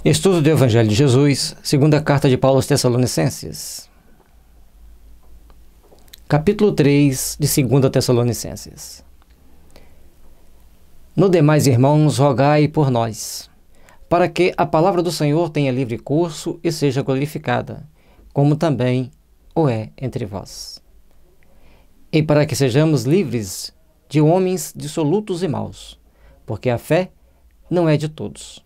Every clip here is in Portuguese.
Estudo do Evangelho de Jesus, segunda carta de Paulo aos Tessalonicenses. Capítulo 3 de 2 Tessalonicenses. No demais, irmãos, rogai por nós, para que a palavra do Senhor tenha livre curso e seja glorificada, como também o é entre vós. E para que sejamos livres de homens dissolutos e maus, porque a fé não é de todos.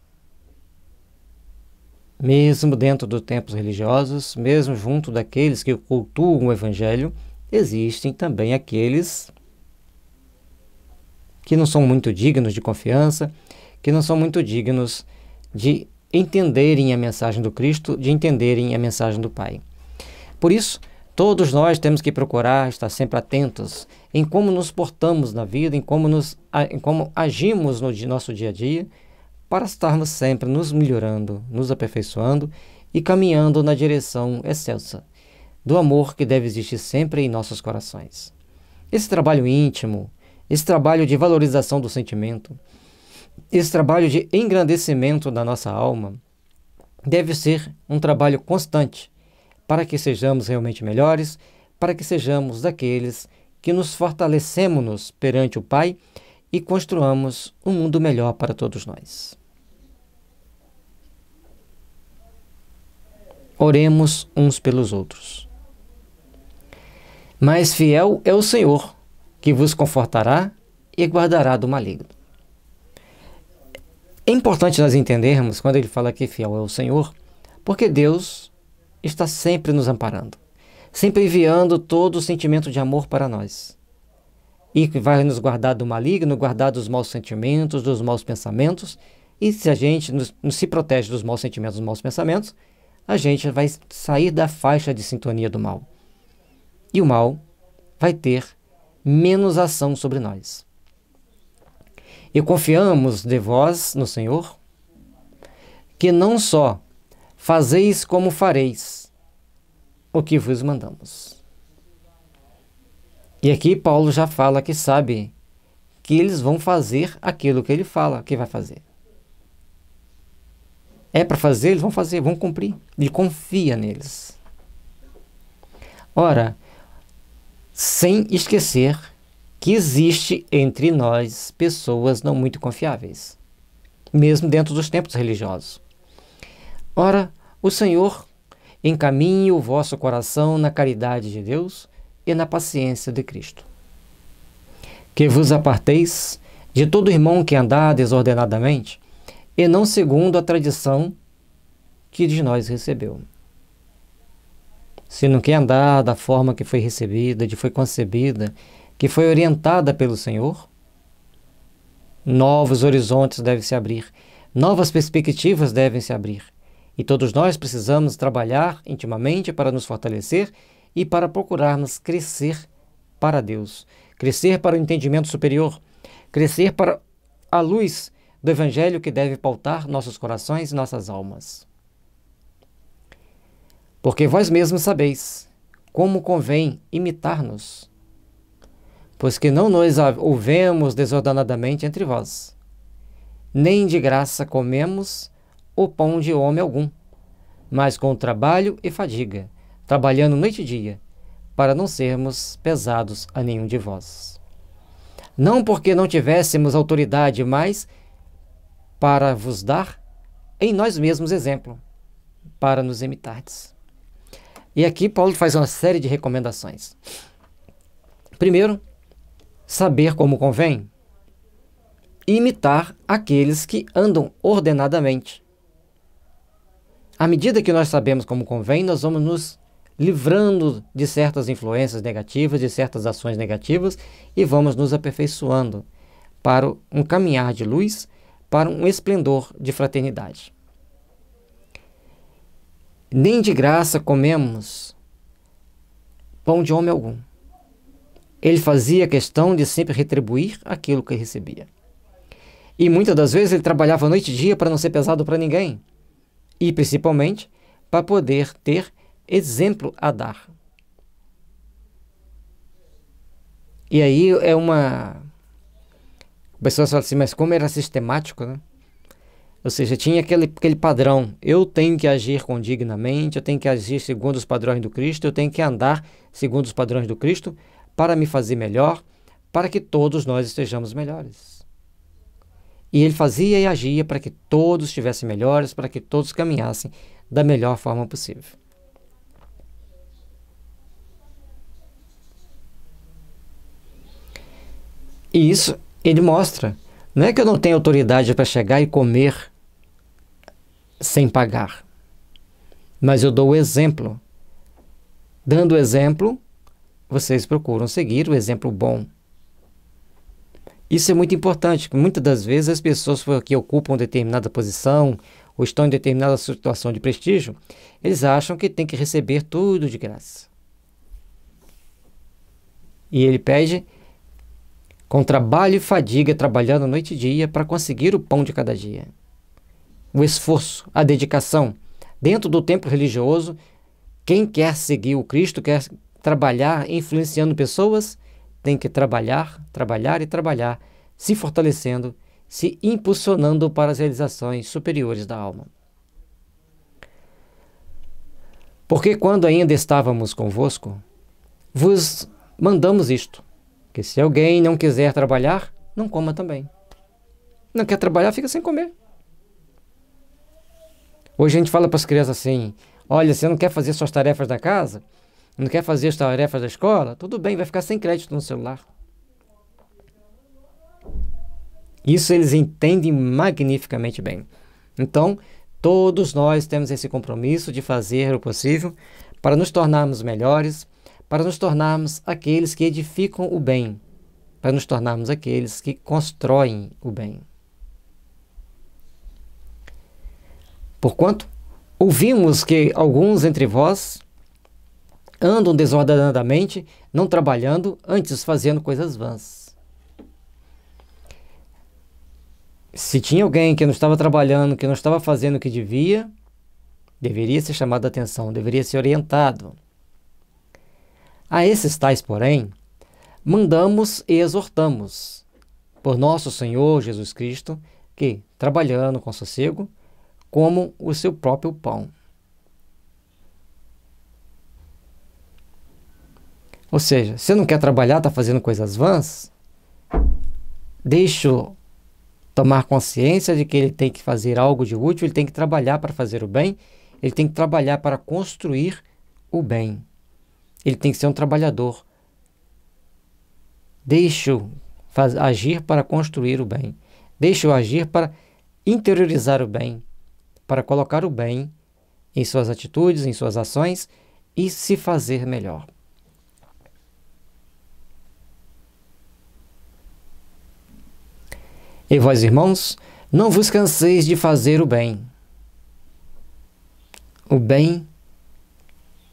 Mesmo dentro dos templos religiosos, mesmo junto daqueles que cultuam o Evangelho, existem também aqueles que não são muito dignos de confiança, que não são muito dignos de entenderem a mensagem do Cristo, de entenderem a mensagem do Pai. Por isso, todos nós temos que procurar estar sempre atentos em como nos portamos na vida, em como agimos no nosso dia a dia, para estarmos sempre nos melhorando, nos aperfeiçoando e caminhando na direção excelsa do amor que deve existir sempre em nossos corações. Esse trabalho íntimo, esse trabalho de valorização do sentimento, esse trabalho de engrandecimento da nossa alma, deve ser um trabalho constante para que sejamos realmente melhores, para que sejamos daqueles que nos fortalecemos perante o Pai e construamos um mundo melhor para todos nós. Oremos uns pelos outros. Mas fiel é o Senhor, que vos confortará e guardará do maligno. É importante nós entendermos, quando ele fala que fiel é o Senhor, porque Deus está sempre nos amparando, sempre enviando todo o sentimento de amor para nós. E que vai nos guardar do maligno, guardar dos maus sentimentos, dos maus pensamentos. E se a gente se protege dos maus sentimentos, dos maus pensamentos, a gente vai sair da faixa de sintonia do mal. E o mal vai ter menos ação sobre nós. E confiamos de vós no Senhor, que não só fazeis como fareis o que vos mandamos. E aqui Paulo já fala que sabe que eles vão fazer aquilo que ele fala que vai fazer. É para fazer, eles vão fazer, vão cumprir. Ele confia neles. Ora, sem esquecer que existe entre nós pessoas não muito confiáveis, mesmo dentro dos templos religiosos. Ora, o Senhor encaminhe o vosso coração na caridade de Deus e na paciência de Cristo. Que vos aparteis de todo irmão que andar desordenadamente, e não segundo a tradição que de nós recebeu. Se não quer andar da forma que foi recebida, que foi concebida, que foi orientada pelo Senhor, novos horizontes devem se abrir, novas perspectivas devem se abrir. E todos nós precisamos trabalhar intimamente para nos fortalecer e para procurarmos crescer para Deus, crescer para o entendimento superior, crescer para a luz do Evangelho que deve pautar nossos corações e nossas almas. Porque vós mesmos sabeis como convém imitar-nos, pois que não nos ouvemos desordenadamente entre vós, nem de graça comemos o pão de homem algum, mas com trabalho e fadiga, trabalhando noite e dia, para não sermos pesados a nenhum de vós. Não porque não tivéssemos autoridade, mas para vos dar em nós mesmos exemplo, para nos imitardes. E aqui Paulo faz uma série de recomendações. Primeiro, saber como convém, imitar aqueles que andam ordenadamente. À medida que nós sabemos como convém, nós vamos nos livrando de certas influências negativas, de certas ações negativas, e vamos nos aperfeiçoando para um caminhar de luz, para um esplendor de fraternidade. Nem de graça comemos pão de homem algum. Ele fazia questão de sempre retribuir aquilo que recebia. E muitas das vezes ele trabalhava noite e dia para não ser pesado para ninguém. E principalmente para poder ter exemplo a dar. E aí é uma... Pessoas falam assim, mas como era sistemático, né? Ou seja, tinha aquele padrão. Eu tenho que agir condignamente, eu tenho que agir segundo os padrões do Cristo, eu tenho que andar segundo os padrões do Cristo para me fazer melhor, para que todos nós estejamos melhores. E ele fazia e agia para que todos estivessem melhores, para que todos caminhassem da melhor forma possível. E isso ele mostra. Não é que eu não tenho autoridade para chegar e comer sem pagar, mas eu dou o exemplo. Dando o exemplo, vocês procuram seguir o exemplo bom. Isso é muito importante, porque muitas das vezes as pessoas que ocupam determinada posição ou estão em determinada situação de prestígio, eles acham que tem que receber tudo de graça. E ele pede com trabalho e fadiga, trabalhando noite e dia para conseguir o pão de cada dia. O esforço, a dedicação. Dentro do templo religioso, quem quer seguir o Cristo, quer trabalhar influenciando pessoas, tem que trabalhar, trabalhar e trabalhar, se fortalecendo, se impulsionando para as realizações superiores da alma. Porque quando ainda estávamos convosco, vos mandamos isto, que se alguém não quiser trabalhar, não coma também. Não quer trabalhar, fica sem comer. Hoje a gente fala para as crianças assim, olha, você não quer fazer suas tarefas da casa, não quer fazer as tarefas da escola, tudo bem, vai ficar sem crédito no celular. Isso eles entendem magnificamente bem. Então, todos nós temos esse compromisso de fazer o possível para nos tornarmos melhores, para nos tornarmos aqueles que edificam o bem, para nos tornarmos aqueles que constroem o bem. Porquanto, ouvimos que alguns entre vós andam desordenadamente, não trabalhando, antes fazendo coisas vãs. Se tinha alguém que não estava trabalhando, que não estava fazendo o que devia, deveria ser chamado a atenção, deveria ser orientado. A esses tais, porém, mandamos e exortamos, por nosso Senhor Jesus Cristo, que, trabalhando com sossego, comam o seu próprio pão. Ou seja, se não quer trabalhar, está fazendo coisas vãs, deixa-o tomar consciência de que ele tem que fazer algo de útil, ele tem que trabalhar para fazer o bem, ele tem que trabalhar para construir o bem. Ele tem que ser um trabalhador. Deixa-o agir para construir o bem. Deixa-o agir para interiorizar o bem, para colocar o bem em suas atitudes, em suas ações e se fazer melhor. E vós, irmãos, não vos canseis de fazer o bem. O bem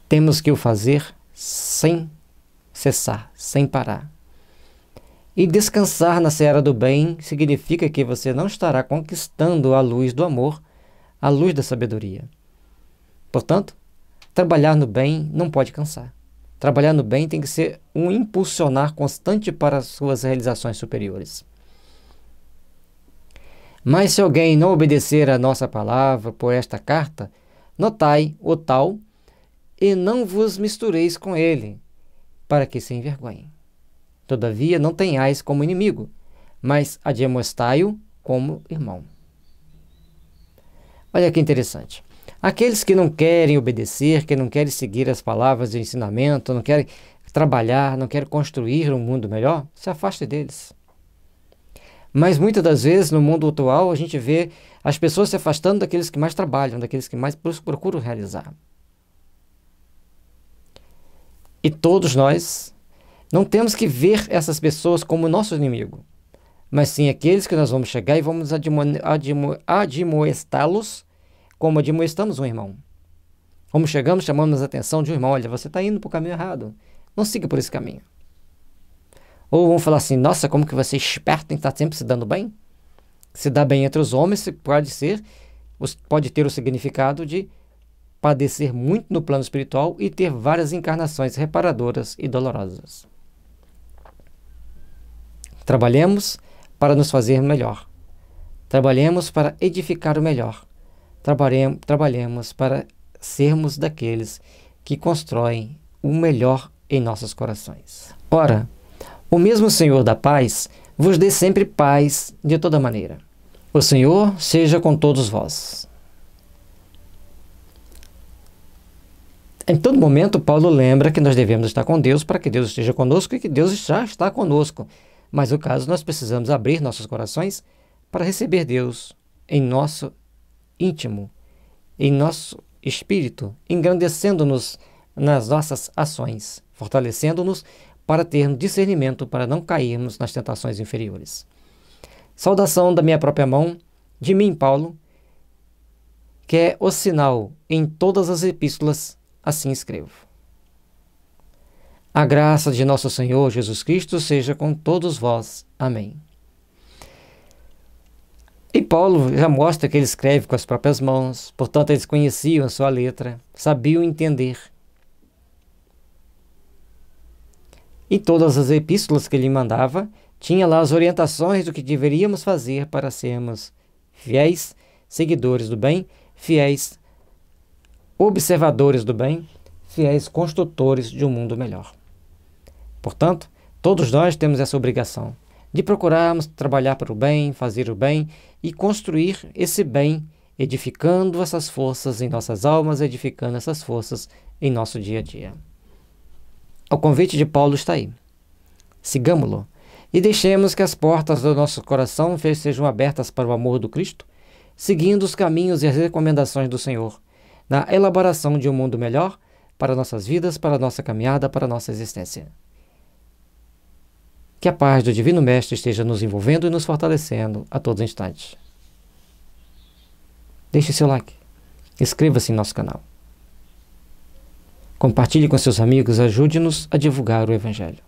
temos que o fazer sem cessar, sem parar. E descansar na seara do bem significa que você não estará conquistando a luz do amor, a luz da sabedoria. Portanto, trabalhar no bem não pode cansar. Trabalhar no bem tem que ser um impulsionar constante para as suas realizações superiores. Mas se alguém não obedecer a nossa palavra por esta carta, notai o tal e não vos mistureis com ele, para que se envergonhe. Todavia não tenhais como inimigo, mas admoestai-o como irmão. Olha que interessante. Aqueles que não querem obedecer, que não querem seguir as palavras de ensinamento, não querem trabalhar, não querem construir um mundo melhor, se afaste deles. Mas muitas das vezes no mundo atual a gente vê as pessoas se afastando daqueles que mais trabalham, daqueles que mais procuram realizar. E todos nós não temos que ver essas pessoas como nosso inimigo, mas sim aqueles que nós vamos chegar e vamos admoestá-los como admoestamos um irmão. Como chegamos, chamamos a atenção de um irmão, olha, você está indo para o caminho errado, não siga por esse caminho. Ou vão falar assim, nossa, como que você é esperto em estar sempre se dando bem? Se dar bem entre os homens pode ter o significado de padecer muito no plano espiritual e ter várias encarnações reparadoras e dolorosas. Trabalhemos para nos fazer melhor. Trabalhemos para edificar o melhor. Trabalhemos para sermos daqueles que constroem o melhor em nossos corações. Ora, o mesmo Senhor da paz vos dê sempre paz de toda maneira. O Senhor seja com todos vós. Em todo momento, Paulo lembra que nós devemos estar com Deus para que Deus esteja conosco e que Deus já está conosco. Mas no caso, nós precisamos abrir nossos corações para receber Deus em nosso íntimo, em nosso espírito, engrandecendo-nos nas nossas ações, fortalecendo-nos para termos discernimento, para não cairmos nas tentações inferiores. Saudação da minha própria mão, de mim, Paulo, que é o sinal em todas as epístolas, assim escrevo. A graça de nosso Senhor Jesus Cristo seja com todos vós. Amém. E Paulo já mostra que ele escreve com as próprias mãos, portanto eles conheciam a sua letra, sabiam entender. E todas as epístolas que ele mandava, tinha lá as orientações do que deveríamos fazer para sermos fiéis seguidores do bem, fiéis observadores do bem, fiéis construtores de um mundo melhor. Portanto, todos nós temos essa obrigação de procurarmos trabalhar para o bem, fazer o bem e construir esse bem, edificando essas forças em nossas almas, edificando essas forças em nosso dia a dia. O convite de Paulo está aí. Sigamo-lo e deixemos que as portas do nosso coração sejam abertas para o amor do Cristo, seguindo os caminhos e as recomendações do Senhor, na elaboração de um mundo melhor para nossas vidas, para a nossa caminhada, para a nossa existência. Que a paz do Divino Mestre esteja nos envolvendo e nos fortalecendo a todos os instantes. Deixe seu like, inscreva-se em nosso canal. Compartilhe com seus amigos, ajude-nos a divulgar o Evangelho.